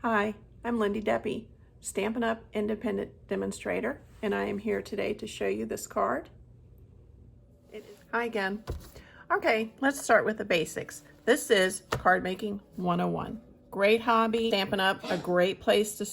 Hi, I'm Lindy Deppie, Stampin' Up! Independent Demonstrator, and I am here today to show you this card. Hi again. Okay, let's start with the basics. This is Card Making 101. Great hobby. Stampin' Up! A great place to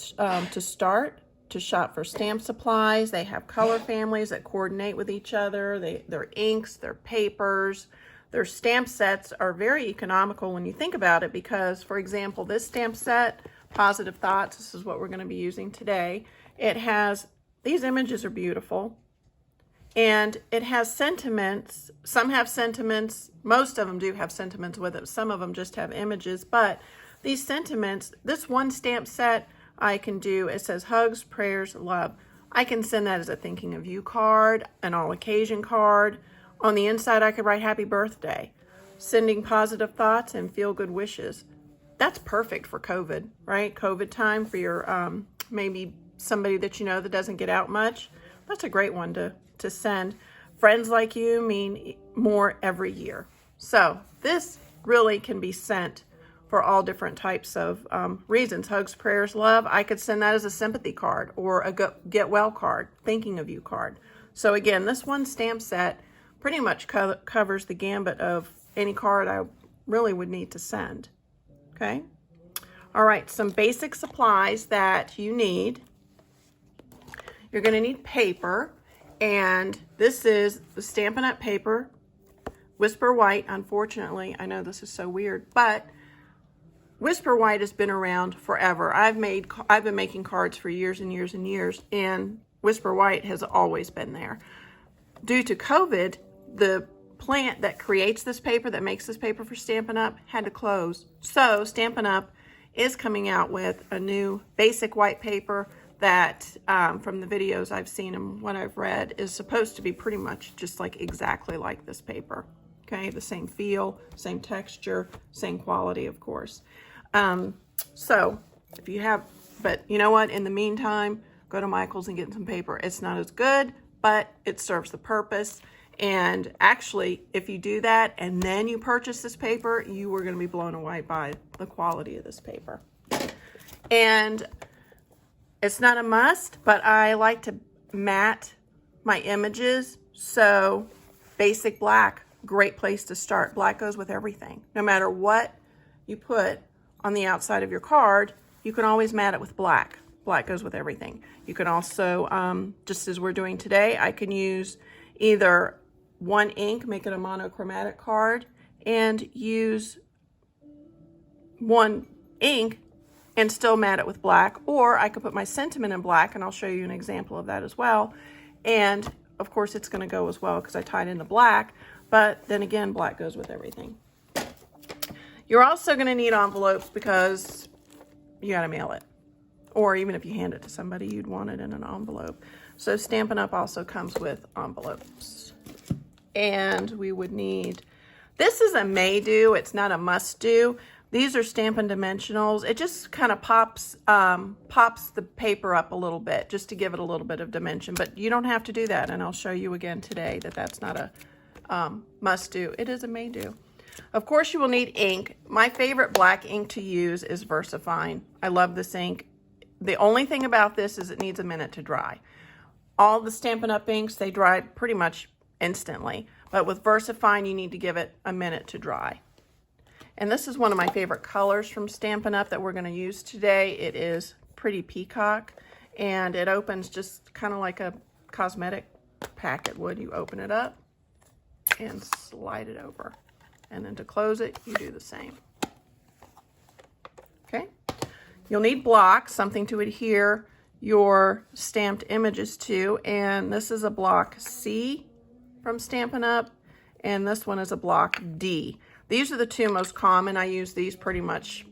start, to shop for stamp supplies. They have color families that coordinate with each other. Their inks, their papers, their stamp sets are very economical when you think about it because, for example, this stamp set, Positive Thoughts, this is what we're going to be using today. It has, these images are beautiful, and it has sentiments. Some have sentiments, most of them do have sentiments with it, some of them just have images, but these sentiments, this one stamp set I can do, it says hugs, prayers, love. I can send that as a thinking of you card, an all occasion card. On the inside I could write happy birthday, sending positive thoughts and feel good wishes. That's perfect for COVID, right? COVID time for your, maybe somebody that you know that doesn't get out much. That's a great one to send. Friends like you mean more every year. So this really can be sent for all different types of reasons. Hugs, prayers, love. I could send that as a sympathy card or a get well card, thinking of you card. So again, this one stamp set pretty much covers the gambit of any card I really would need to send. Okay. All right, some basic supplies that you need. You're going to need paper, and this is the Stampin' Up! Paper, Whisper White. Unfortunately, I know this is so weird, but Whisper White has been around forever. I've been making cards for years and years and years, and Whisper White has always been there. Due to COVID, the plant that creates this paper, that makes this paper for Stampin' Up! Had to close. So Stampin' Up! Is coming out with a new basic white paper that, from the videos I've seen and what I've read, is supposed to be pretty much just like exactly like this paper. Okay, the same feel, same texture, same quality, of course. So if you have, but you know what, in the meantime, go to Michael's and get some paper. It's not as good, but it serves the purpose. And actually, if you do that and then you purchase this paper, you are going to be blown away by the quality of this paper. And it's not a must, but I like to matte my images. So basic black, great place to start. Black goes with everything. No matter what you put on the outside of your card, you can always matte it with black. Black goes with everything. You can also, just as we're doing today, I can use either one ink, make it a monochromatic card, and use one ink and still matte it with black, or I could put my sentiment in black, and I'll show you an example of that as well. And of course it's going to go as well because I tied into black, but then again, black goes with everything. You're also going to need envelopes because you got to mail it, or even if you hand it to somebody, you'd want it in an envelope. So Stampin' Up! Also comes with envelopes. And we would need, this is a may do, it's not a must do. These are Stampin' Dimensionals. It just kind of pops the paper up a little bit just to give it a little bit of dimension, but you don't have to do that, and I'll show you again today that that's not a must do. It is a may do. Of course, you will need ink. My favorite black ink to use is VersaFine. I love this ink. The only thing about this is it needs a minute to dry. All the Stampin' Up! Inks, they dry pretty much instantly, but with VersaFine you need to give it a minute to dry. And this is one of my favorite colors from Stampin' Up! That we're going to use today. It is Pretty Peacock, and it opens just kind of like a cosmetic packet would. You open it up and slide it over, and then to close it you do the same. Okay, you'll need blocks, something to adhere your stamped images to, and this is a block C from Stampin' Up! And this one is a block D. These are the two most common. I use these pretty much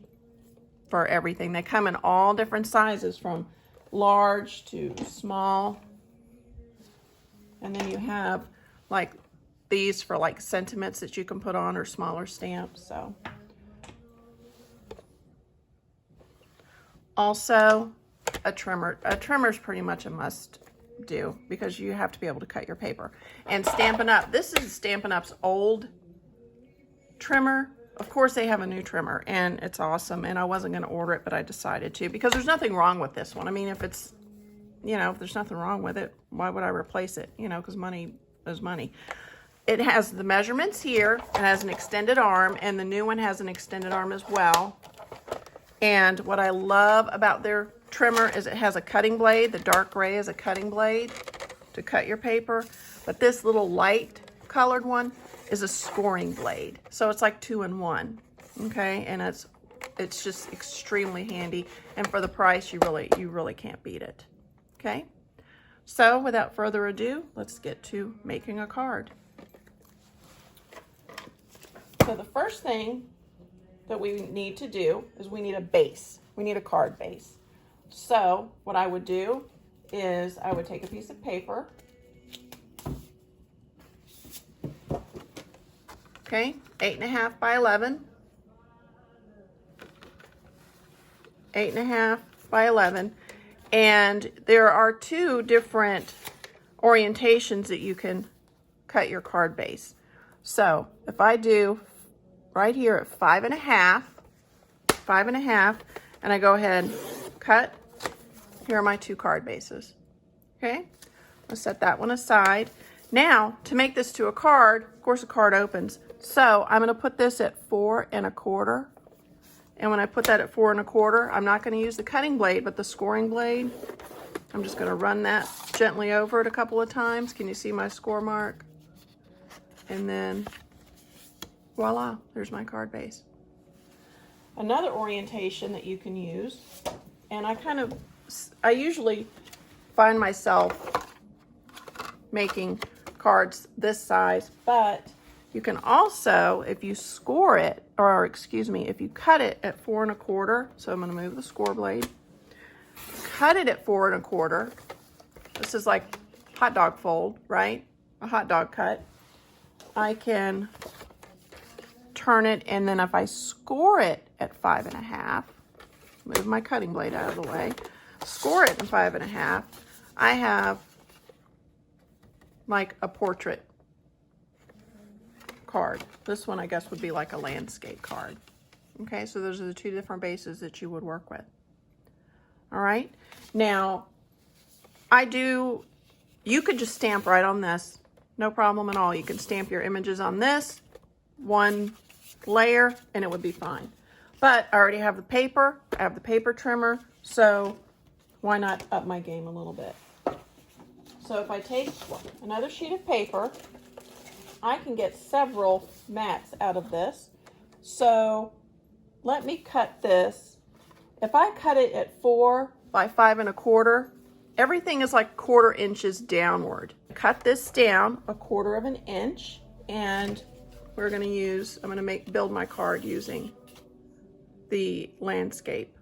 for everything. They come in all different sizes, from large to small. And then you have like these for like sentiments that you can put on, or smaller stamps. So also a trimmer. A trimmer is pretty much a must do because you have to be able to cut your paper. And Stampin' Up! This is Stampin' Up's old trimmer, of course they have a new trimmer and it's awesome, and I wasn't going to order it, but I decided to because there's nothing wrong with this one. I mean, if it's, you know, if there's nothing wrong with it, why would I replace it? You know, because money is money. It has the measurements here. It has an extended arm, and the new one has an extended arm as well. And what I love about their trimmer is it has a cutting blade. The dark gray is a cutting blade to cut your paper, but this little light colored one is a scoring blade. So it's like 2-in-1, okay? And it's just extremely handy, and for the price, you really can't beat it, okay? So without further ado, let's get to making a card. So the first thing that we need to do is we need a base. We need a card base. So what I would do is I would take a piece of paper, okay, 8.5 by 11, 8.5 by 11, and there are 2 different orientations that you can cut your card base. So if I do right here at 5.5, 5.5, and I go ahead and cut, here are my 2 card bases, okay? I'll set that one aside. Now, to make this to a card, of course, a card opens. So I'm going to put this at 4.25. And when I put that at 4.25, I'm not going to use the cutting blade, but the scoring blade. I'm just going to run that gently over it a couple of times. Can you see my score mark? And then, voila, there's my card base. Another orientation that you can use, and I usually find myself making cards this size, but you can also, if you score it, or excuse me, if you cut it at 4.25, so I'm going to move the score blade, cut it at 4.25. This is like hot dog fold, right? A hot dog cut. I can turn it, and then if I score it at 5.5, move my cutting blade out of the way, score it at 5.5, I have like a portrait card. This one, I guess, would be like a landscape card. Okay, so those are the 2 different bases that you would work with. All right, now you could just stamp right on this, no problem at all. You can stamp your images on this one layer and it would be fine. But I already have the paper, I have the paper trimmer, so why not up my game a little bit? So if I take another sheet of paper, I can get several mats out of this. So let me cut this. If I cut it at 4 by 5.25, everything is like 1/4 inches downward. Cut this down 1/4 inch, and we're going to use, I'm going to build my card using the landscape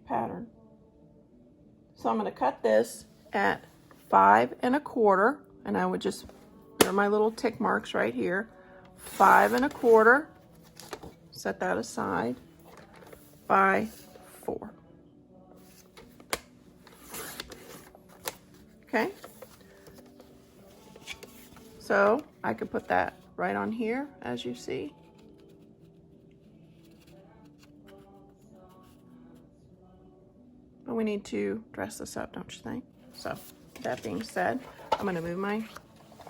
pattern. So I'm going to cut this at 5.25, and I would just, there are my little tick marks right here, 5.25, set that aside, by 4. Okay, so I could put that right on here, as you see. But we need to dress this up, don't you think? So that being said, I'm going to move my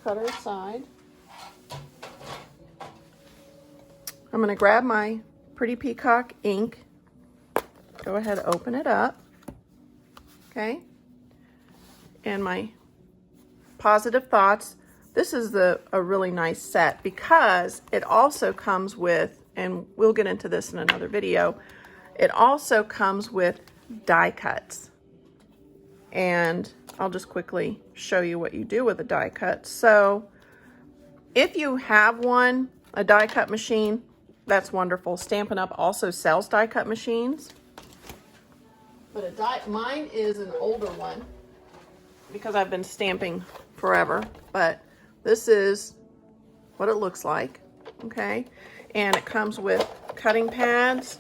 cutter aside. I'm going to grab my Pretty Peacock ink. Go ahead, open it up. Okay. And my Positive Thoughts. This is a really nice set because it also comes with, and we'll get into this in another video, it also comes with die cuts. And I'll just quickly show you what you do with a die cut. So if you have one, a die cut machine, that's wonderful. Stampin' Up! Also sells die cut machines. But mine is an older one because I've been stamping forever. But this is what it looks like, okay? And it comes with cutting pads.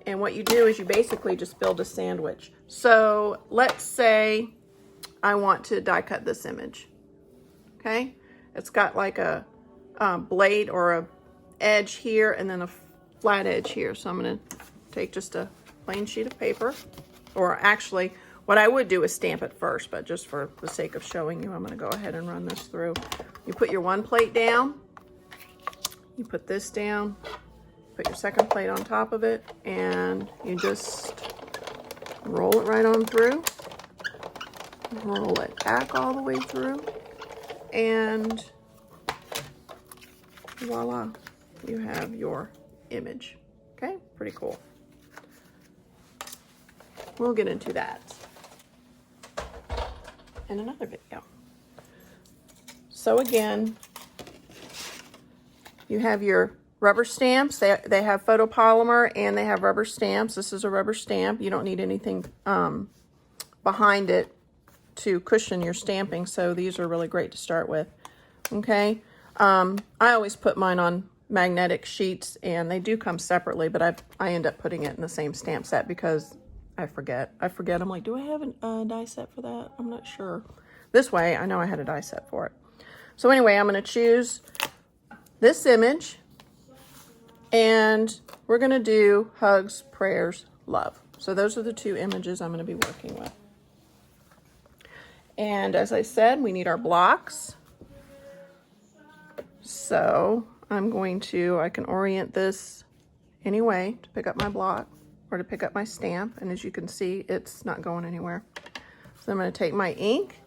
And what you do is you basically just build a sandwich. So let's say I want to die cut this image, okay? It's got like a blade or a edge here and then a flat edge here. So I'm going to take just a plain sheet of paper, or actually what I would do is stamp it first, but just for the sake of showing you, I'm going to go ahead and run this through. You put your one plate down, you put this down, put your second plate on top of it, and you just roll it right on through, roll it back all the way through, and voila, you have your image. Okay, pretty cool. We'll get into that in another video. So again, you have your rubber stamps. They have photopolymer and they have rubber stamps. This is a rubber stamp. You don't need anything behind it to cushion your stamping, so these are really great to start with. Okay, I always put mine on magnetic sheets, and they do come separately, but I end up putting it in the same stamp set because I forget. I'm like, do I have a die set for that? I'm not sure. This way, I know I had a die set for it. So anyway, I'm going to choose this image, and we're going to do hugs, prayers, love. So those are the two images I'm going to be working with. And as I said, we need our blocks. So I'm going to, I can orient this any way to pick up my block or to pick up my stamp. And as you can see, it's not going anywhere. So I'm going to take my ink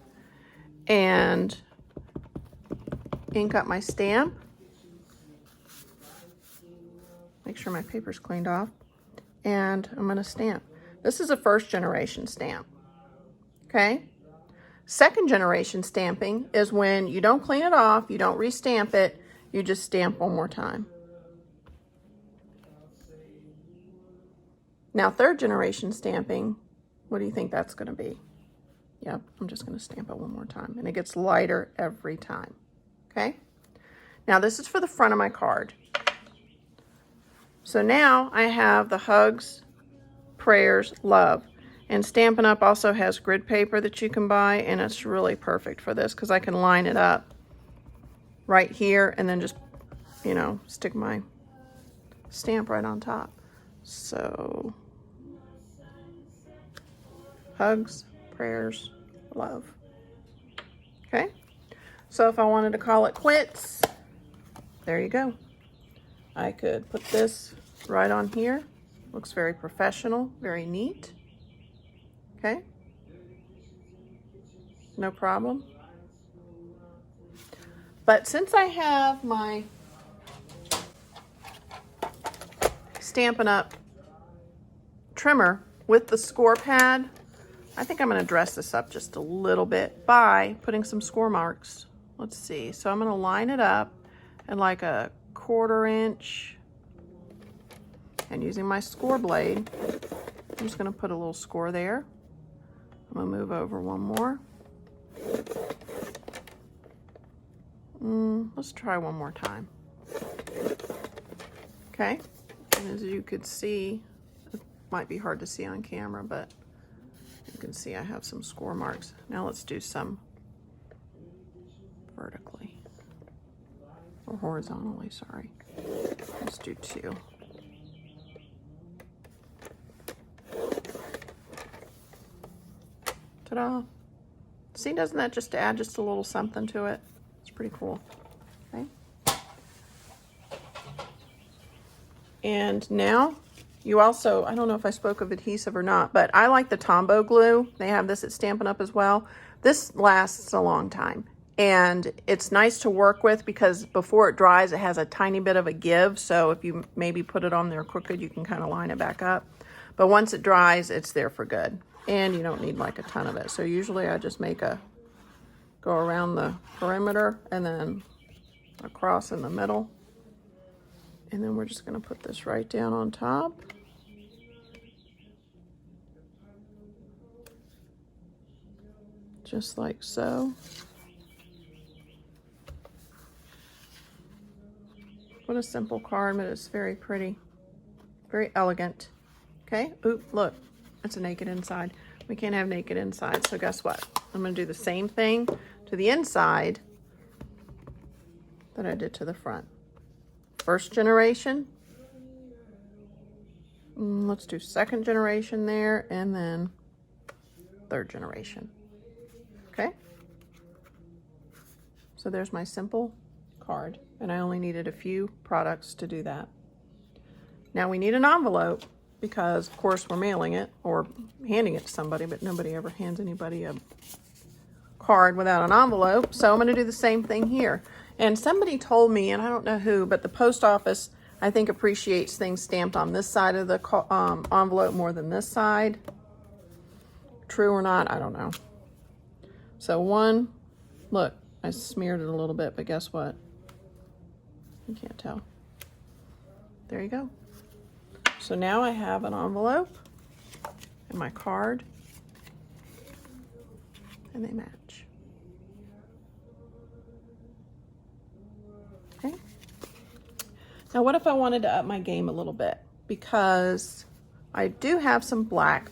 and ink up my stamp. Make sure my paper's cleaned off. And I'm going to stamp. This is a first generation stamp. Okay? Second generation stamping is when you don't clean it off, you don't restamp it, you just stamp one more time. Now third generation stamping, what do you think that's going to be? Yep, I'm just going to stamp it one more time, and it gets lighter every time. Okay? Now this is for the front of my card. So now I have the hugs, prayers, love. And Stampin' Up! Also has grid paper that you can buy, and it's really perfect for this because I can line it up right here and then just, you know, stick my stamp right on top. So, hugs, prayers, love. Okay? So if I wanted to call it quits, there you go. I could put this right on here. Looks very professional, very neat. Okay, no problem. But since I have my Stampin' Up! Trimmer with the score pad, I think I'm going to dress this up just a little bit by putting some score marks. Let's see. So I'm going to line it up at like a 1/4 inch, and using my score blade, I'm just going to put a little score there. I'm going to move over one more. Let's try one more time. Okay, and as you could see, it might be hard to see on camera, but you can see I have some score marks. Now let's do some vertically, or horizontally, sorry. Let's do 2. Ta-da. See, doesn't that just add just a little something to it? It's pretty cool. Okay. And now you also, I don't know if I spoke of adhesive or not, but I like the Tombow glue. They have this at Stampin' Up! As well. This lasts a long time, and it's nice to work with because before it dries, it has a tiny bit of a give. So if you maybe put it on there crooked, you can kind of line it back up. But once it dries, it's there for good. And you don't need like a ton of it. So usually I just go around the perimeter and then across in the middle. And then we're just going to put this right down on top. Just like so. What a simple card, but it's very pretty. Very elegant. Okay, oop, look. It's a naked inside. We can't have naked inside, so guess what? I'm going to do the same thing to the inside that I did to the front. First generation. Let's do second generation there, and then third generation. Okay? So there's my simple card, and I only needed a few products to do that. Now we need an envelope because, of course, we're mailing it or handing it to somebody, but nobody ever hands anybody a card without an envelope. So I'm going to do the same thing here. And somebody told me, and I don't know who, but the post office, I think, appreciates things stamped on this side of the envelope more than this side. True or not, I don't know. So one, look, I smeared it a little bit, but guess what? You can't tell. There you go. So now I have an envelope and my card, and they match. Okay. Now what if I wanted to up my game a little bit? Because I do have some black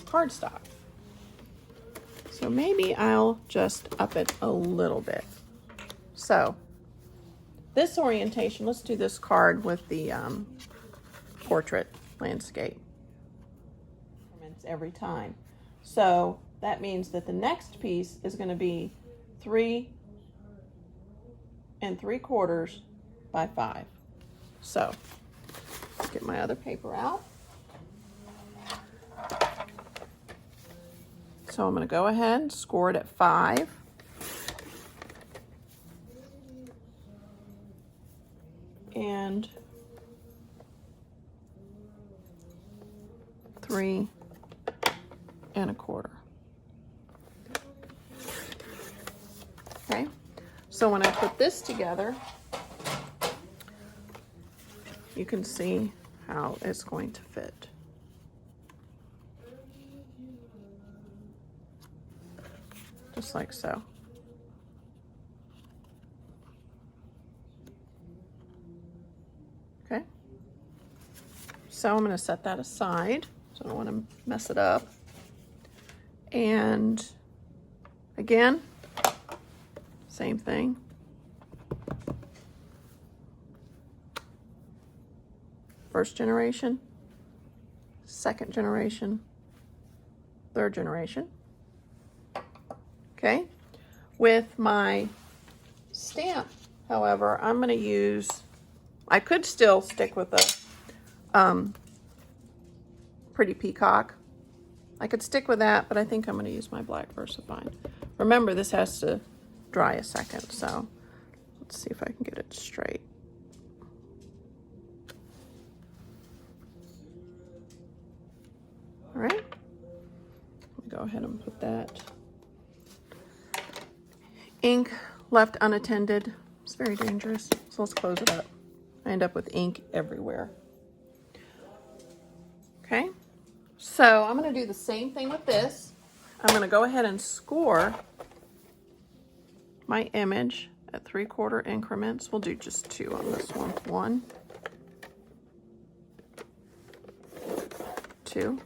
cardstock. So maybe I'll just up it a little bit. So this orientation, let's do this card with the portrait landscape every time. So that means that the next piece is going to be 3 3/4 by 5. So let's get my other paper out. So I'm going to go ahead and score it at 5. And 3 1/4. Okay, so when I put this together, you can see how it's going to fit. Just like so. Okay, so I'm going to set that aside, so I don't want to mess it up. And again, same thing. First generation, second generation, third generation. Okay, with my stamp, however, I'm going to use, I could still stick with a Pretty Peacock. I could stick with that, but I think I'm going to use my black VersaFine. Remember, this has to dry a second, so let's see if I can get it straight. All right, let me go ahead and put that. Ink left unattended, it's very dangerous, so let's close it up. I end up with ink everywhere. Okay, so I'm going to do the same thing with this. I'm going to go ahead and score my image at 3/4 increments. We'll do just 2 on this one. 1, 2,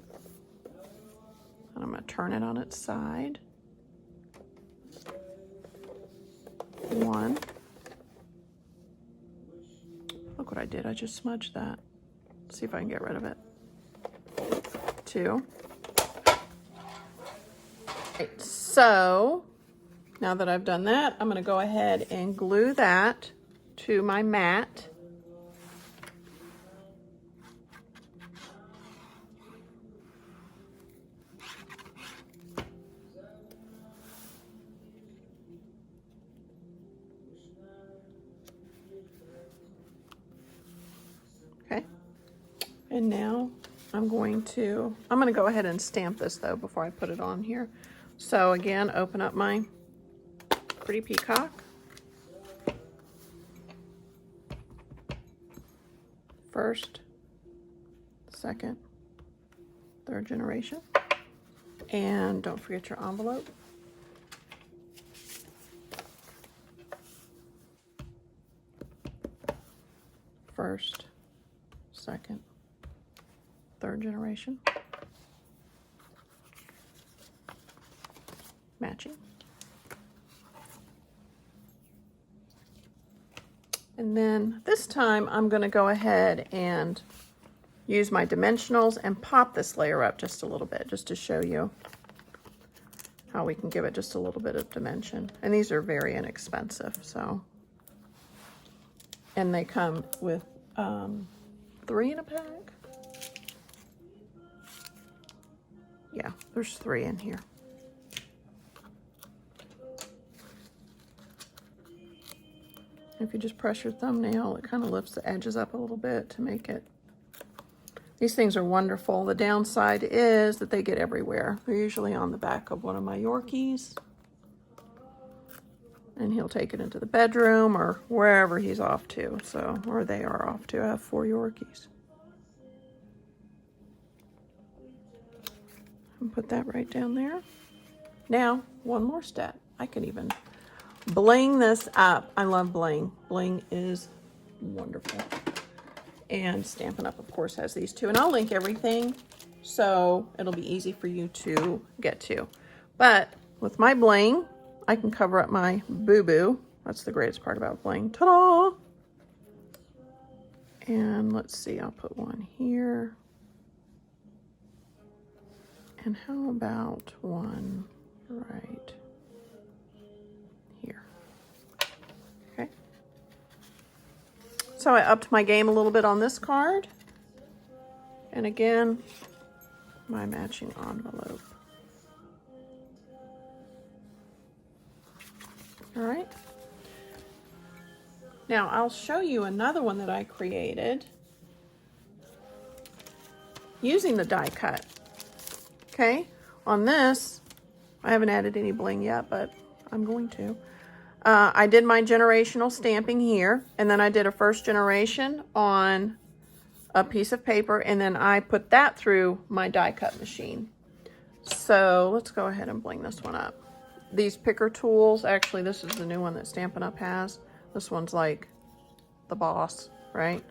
and I'm going to turn it on its side. 1. Look what I did, I just smudged that. Let's see if I can get rid of it. 2. Right, so now that I've done that, I'm going to go ahead and glue that to my mat. Okay, and now I'm going to go ahead and stamp this though before I put it on here. So again, open up my Pretty Peacock. First, second, third generation. And don't forget your envelope. First, second, third generation. Matching. And then this time I'm going to go ahead and use my dimensionals and pop this layer up just a little bit, just to show you how we can give it just a little bit of dimension. And these are very inexpensive, so. And they come with 3 in a pack. Yeah, there's 3 in here. If you just press your thumbnail, it kind of lifts the edges up a little bit to make it. These things are wonderful. The downside is that they get everywhere. They're usually on the back of one of my Yorkies. And he'll take it into the bedroom or wherever he's off to. So, or they are off to. I have 4 Yorkies. And put that right down there. Now, one more step. I can even bling this up. I love bling. Bling is wonderful. And Stampin' Up, of course, has these too. And I'll link everything so it'll be easy for you to get to. But with my bling, I can cover up my boo-boo. That's the greatest part about bling. Ta-da! And let's see, I'll put one here. And how about one right here? Okay. So I upped my game a little bit on this card. And again, my matching envelope. All right. Now I'll show you another one that I created using the die cut. Okay, on this, I haven't added any bling yet, but I'm going to. I did my generational stamping here, and then I did a first generation on a piece of paper, and then I put that through my die cut machine. So let's go ahead and bling this one up. These picker tools, actually this is the new one that Stampin' Up has. This one's like the boss, right?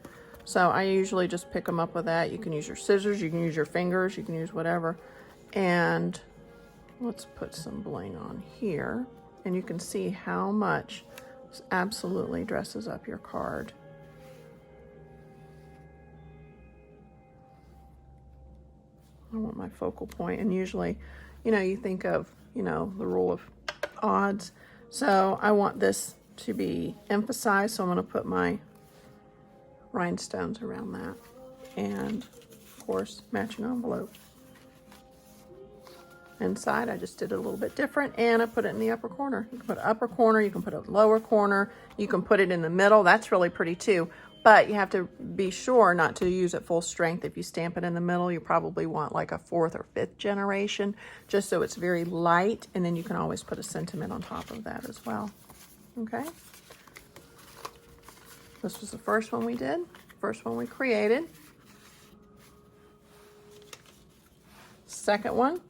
So I usually just pick them up with that. You can use your scissors, you can use your fingers, you can use whatever. And let's put some bling on here. And you can see how much this absolutely dresses up your card. I want my focal point, and usually, you know, you think of, you know, the rule of odds. So I want this to be emphasized, so I'm going to put my rhinestones around that. And, of course, matching envelope. Inside, I just did it a little bit different, and I put it in the upper corner. You can put upper corner, you can put a lower corner, you can put it in the middle. That's really pretty too. But you have to be sure not to use it full strength. If you stamp it in the middle, you probably want like a 4th or 5th generation, just so it's very light, and then you can always put a sentiment on top of that as well. Okay? This was the first one we did, first one we created. Second one,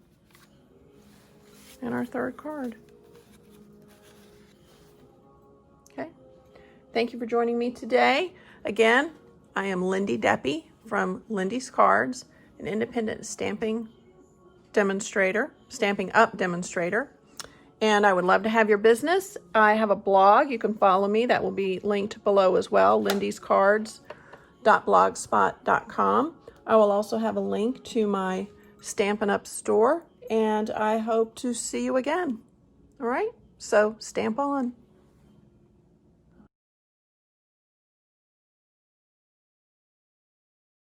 and our third card. Okay? Thank you for joining me today. Again, I am Lindy Deppy from Lindy's Cards, an independent Stampin' Up demonstrator. And I would love to have your business. I have a blog. You can follow me. That will be linked below as well, lindyscards.blogspot.com. I will also have a link to my Stampin' Up store, and I hope to see you again. All right? So stamp on.